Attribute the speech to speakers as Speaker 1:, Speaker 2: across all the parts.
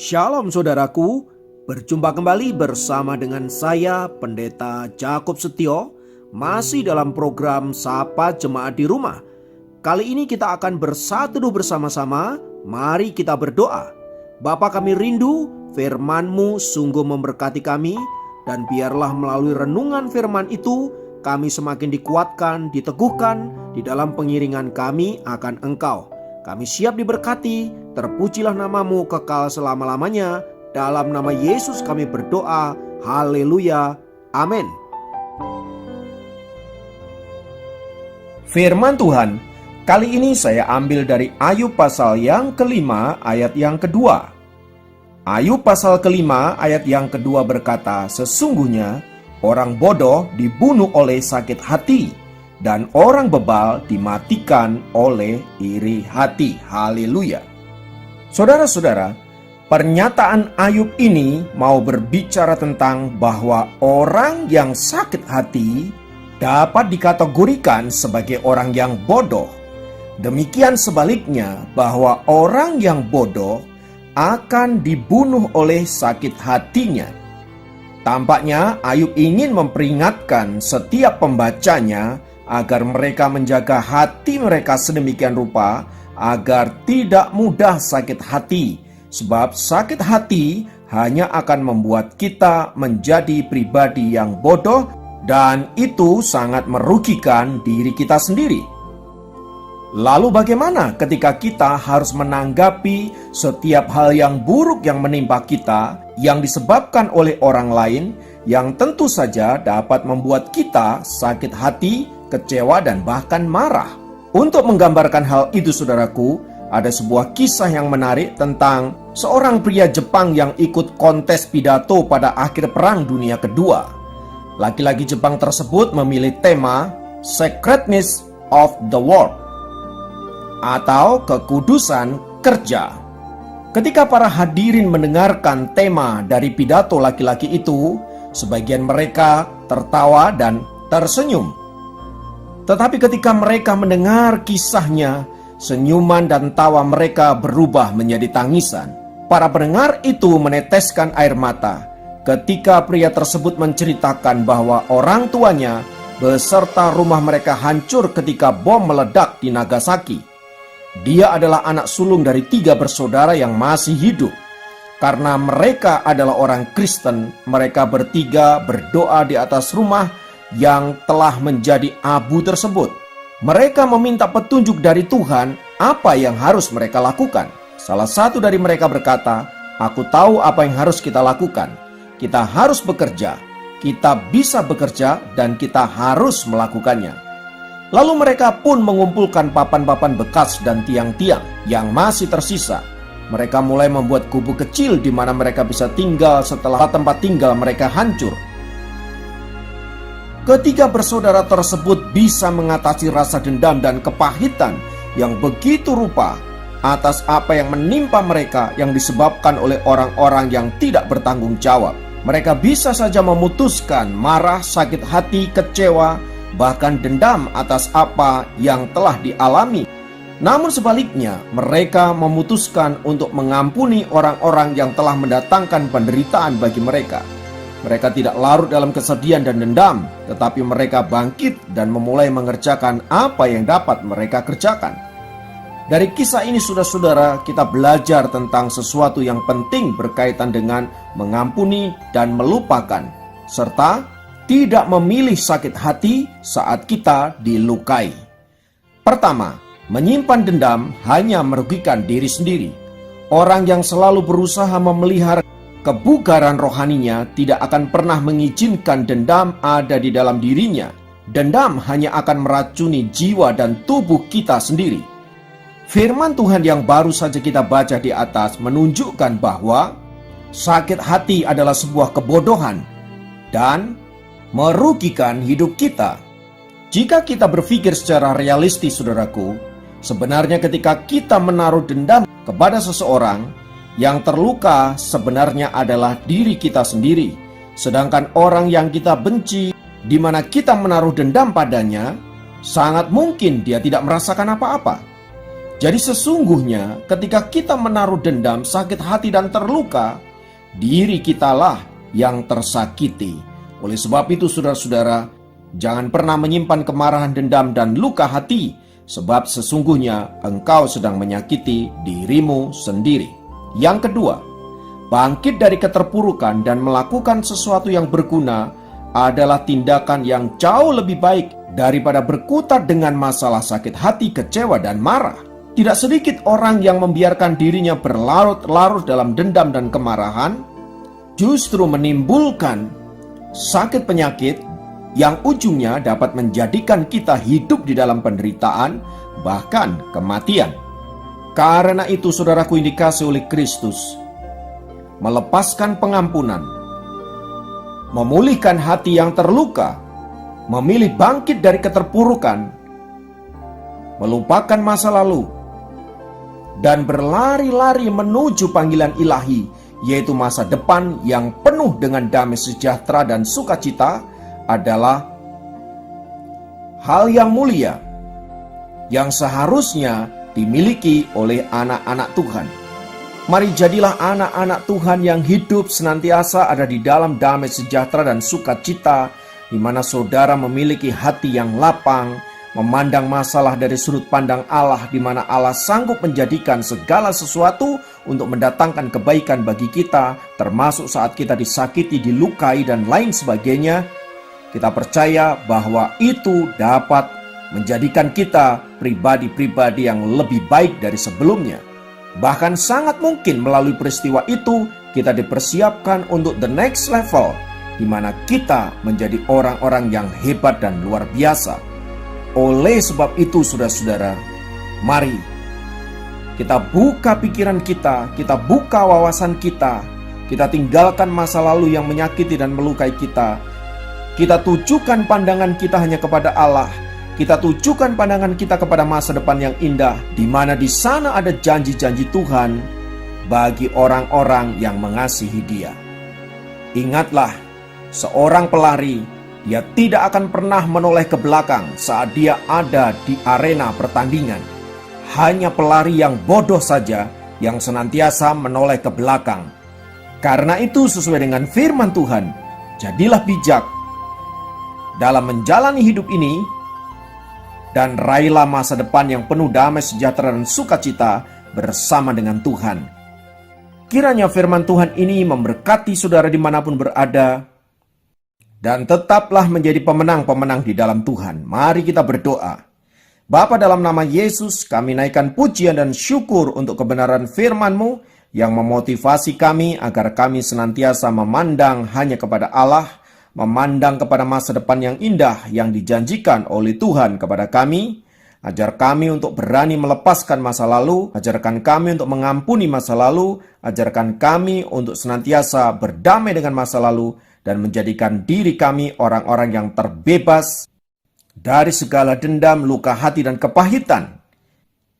Speaker 1: Shalom saudaraku, berjumpa kembali bersama dengan saya Pendeta Jakob Setio, masih dalam program Sapa Jemaat di Rumah. Kali ini kita akan bersatu bersama-sama, mari kita berdoa. Bapa kami rindu, firman-Mu sungguh memberkati kami, dan biarlah melalui renungan firman itu, kami semakin dikuatkan, diteguhkan di dalam pengiringan kami akan Engkau. Kami siap diberkati, terpujilah nama-Mu kekal selama-lamanya. Dalam nama Yesus kami berdoa, haleluya, amin. Firman Tuhan, kali ini saya ambil dari Ayub pasal yang kelima ayat yang kedua. Ayub pasal kelima ayat yang kedua berkata, sesungguhnya orang bodoh dibunuh oleh sakit hati, dan orang bebal dimatikan oleh iri hati. Haleluya. Saudara-saudara, pernyataan Ayub ini mau berbicara tentang bahwa orang yang sakit hati dapat dikategorikan sebagai orang yang bodoh. Demikian sebaliknya, bahwa orang yang bodoh akan dibunuh oleh sakit hatinya. Tampaknya Ayub ingin memperingatkan setiap pembacanya agar mereka menjaga hati mereka sedemikian rupa agar tidak mudah sakit hati, sebab sakit hati hanya akan membuat kita menjadi pribadi yang bodoh, dan itu sangat merugikan diri kita sendiri. Lalu bagaimana ketika kita harus menanggapi setiap hal yang buruk yang menimpa kita, yang disebabkan oleh orang lain, yang tentu saja dapat membuat kita sakit hati, kecewa, dan bahkan marah? Untuk menggambarkan hal itu saudaraku, ada sebuah kisah yang menarik tentang seorang pria Jepang yang ikut kontes pidato pada akhir Perang Dunia Kedua. Laki-laki Jepang tersebut memilih tema Sacredness of the Work, atau kekudusan kerja. Ketika para hadirin mendengarkan tema dari pidato laki-laki itu, sebagian mereka tertawa dan tersenyum. Tetapi ketika mereka mendengar kisahnya, senyuman dan tawa mereka berubah menjadi tangisan. Para pendengar itu meneteskan air mata ketika pria tersebut menceritakan bahwa orang tuanya beserta rumah mereka hancur ketika bom meledak di Nagasaki. Dia adalah anak sulung dari 3 bersaudara yang masih hidup. Karena mereka adalah orang Kristen, mereka bertiga berdoa di atas rumah yang telah menjadi abu tersebut. Mereka meminta petunjuk dari Tuhan apa yang harus mereka lakukan. Salah satu dari mereka berkata, "Aku tahu apa yang harus kita lakukan. Kita harus bekerja. Kita bisa bekerja dan kita harus melakukannya." Lalu mereka pun mengumpulkan papan-papan bekas dan tiang-tiang yang masih tersisa. Mereka mulai membuat gubuk kecil di mana mereka bisa tinggal setelah tempat tinggal mereka hancur. Ketiga bersaudara tersebut bisa mengatasi rasa dendam dan kepahitan yang begitu rupa atas apa yang menimpa mereka yang disebabkan oleh orang-orang yang tidak bertanggung jawab. Mereka bisa saja memutuskan marah, sakit hati, kecewa, bahkan dendam atas apa yang telah dialami. Namun sebaliknya, mereka memutuskan untuk mengampuni orang-orang yang telah mendatangkan penderitaan bagi mereka. Mereka tidak larut dalam kesedihan dan dendam, tetapi mereka bangkit dan memulai mengerjakan apa yang dapat mereka kerjakan. Dari kisah ini saudara-saudara, kita belajar tentang sesuatu yang penting berkaitan dengan mengampuni dan melupakan, serta tidak memilih sakit hati saat kita dilukai. Pertama, menyimpan dendam hanya merugikan diri sendiri. Orang yang selalu berusaha memelihara kebugaran rohaninya tidak akan pernah mengizinkan dendam ada di dalam dirinya. Dendam hanya akan meracuni jiwa dan tubuh kita sendiri. Firman Tuhan yang baru saja kita baca di atas menunjukkan bahwa sakit hati adalah sebuah kebodohan dan merugikan hidup kita. Jika kita berpikir secara realistis saudaraku, sebenarnya ketika kita menaruh dendam kepada seseorang, yang terluka sebenarnya adalah diri kita sendiri. Sedangkan orang yang kita benci, di mana kita menaruh dendam padanya, sangat mungkin dia tidak merasakan apa-apa. Jadi sesungguhnya ketika kita menaruh dendam, sakit hati dan terluka, diri kitalah yang tersakiti. Oleh sebab itu saudara-saudara, jangan pernah menyimpan kemarahan, dendam dan luka hati, sebab sesungguhnya engkau sedang menyakiti dirimu sendiri. Yang kedua, bangkit dari keterpurukan dan melakukan sesuatu yang berguna adalah tindakan yang jauh lebih baik daripada berkutat dengan masalah sakit hati, kecewa dan marah. Tidak sedikit orang yang membiarkan dirinya berlarut-larut dalam dendam dan kemarahan, justru menimbulkan sakit penyakit yang ujungnya dapat menjadikan kita hidup di dalam penderitaan, bahkan kematian. Karena itu saudaraku yang dikasihi oleh Kristus, melepaskan pengampunan, memulihkan hati yang terluka, memilih bangkit dari keterpurukan, melupakan masa lalu, dan berlari-lari menuju panggilan ilahi, yaitu masa depan yang penuh dengan damai sejahtera dan sukacita, adalah hal yang mulia yang seharusnya dimiliki oleh anak-anak Tuhan. Mari jadilah anak-anak Tuhan yang hidup senantiasa ada di dalam damai sejahtera dan sukacita, di mana saudara memiliki hati yang lapang, memandang masalah dari sudut pandang Allah, di mana Allah sanggup menjadikan segala sesuatu untuk mendatangkan kebaikan bagi kita, termasuk saat kita disakiti, dilukai, dan lain sebagainya. Kita percaya bahwa itu dapat menjadikan kita pribadi-pribadi yang lebih baik dari sebelumnya. Bahkan sangat mungkin melalui peristiwa itu kita dipersiapkan untuk the next level, di mana kita menjadi orang-orang yang hebat dan luar biasa. Oleh sebab itu saudara-saudara, mari kita buka pikiran kita buka wawasan kita tinggalkan masa lalu yang menyakiti dan melukai kita. Kita tujukan pandangan kita hanya kepada Allah. Kita tujukan pandangan kita kepada masa depan yang indah, di mana di sana ada janji-janji Tuhan bagi orang-orang yang mengasihi Dia. Ingatlah, seorang pelari, dia tidak akan pernah menoleh ke belakang saat dia ada di arena pertandingan. Hanya pelari yang bodoh saja yang senantiasa menoleh ke belakang. Karena itu sesuai dengan firman Tuhan, jadilah bijak dalam menjalani hidup ini, dan raihlah masa depan yang penuh damai sejahtera dan sukacita bersama dengan Tuhan. Kiranya firman Tuhan ini memberkati saudara dimanapun berada, dan tetaplah menjadi pemenang-pemenang di dalam Tuhan. Mari kita berdoa. Bapa, dalam nama Yesus, kami naikkan pujian dan syukur untuk kebenaran firman-Mu yang memotivasi kami agar kami senantiasa memandang hanya kepada Allah, memandang kepada masa depan yang indah yang dijanjikan oleh Tuhan kepada kami. Ajar kami untuk berani melepaskan masa lalu, ajarkan kami untuk mengampuni masa lalu, ajarkan kami untuk senantiasa berdamai dengan masa lalu, dan menjadikan diri kami orang-orang yang terbebas dari segala dendam, luka hati, dan kepahitan.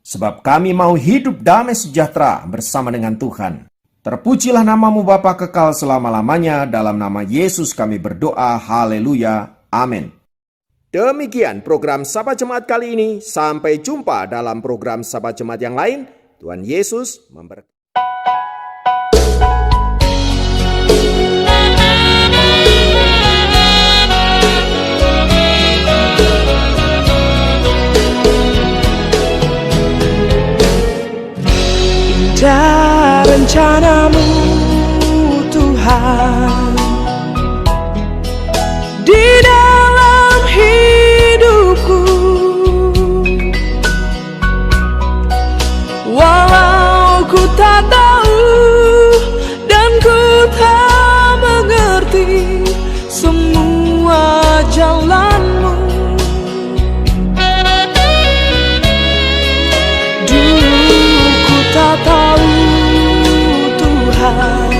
Speaker 1: Sebab kami mau hidup damai sejahtera bersama dengan Tuhan. Terpujilah namamu Bapa kekal selama-lamanya. Dalam nama Yesus kami berdoa. Haleluya. Amin. Demikian program Sapa Jemaat kali ini. Sampai jumpa dalam program Sapa Jemaat yang lain. Tuhan Yesus memberkati.
Speaker 2: Indah rencana-Mu Tuhan di dalam hidupku, walau ku tak tahu dan ku tak mengerti semua jalan-Mu. Tak tahu Tuhan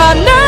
Speaker 2: Karena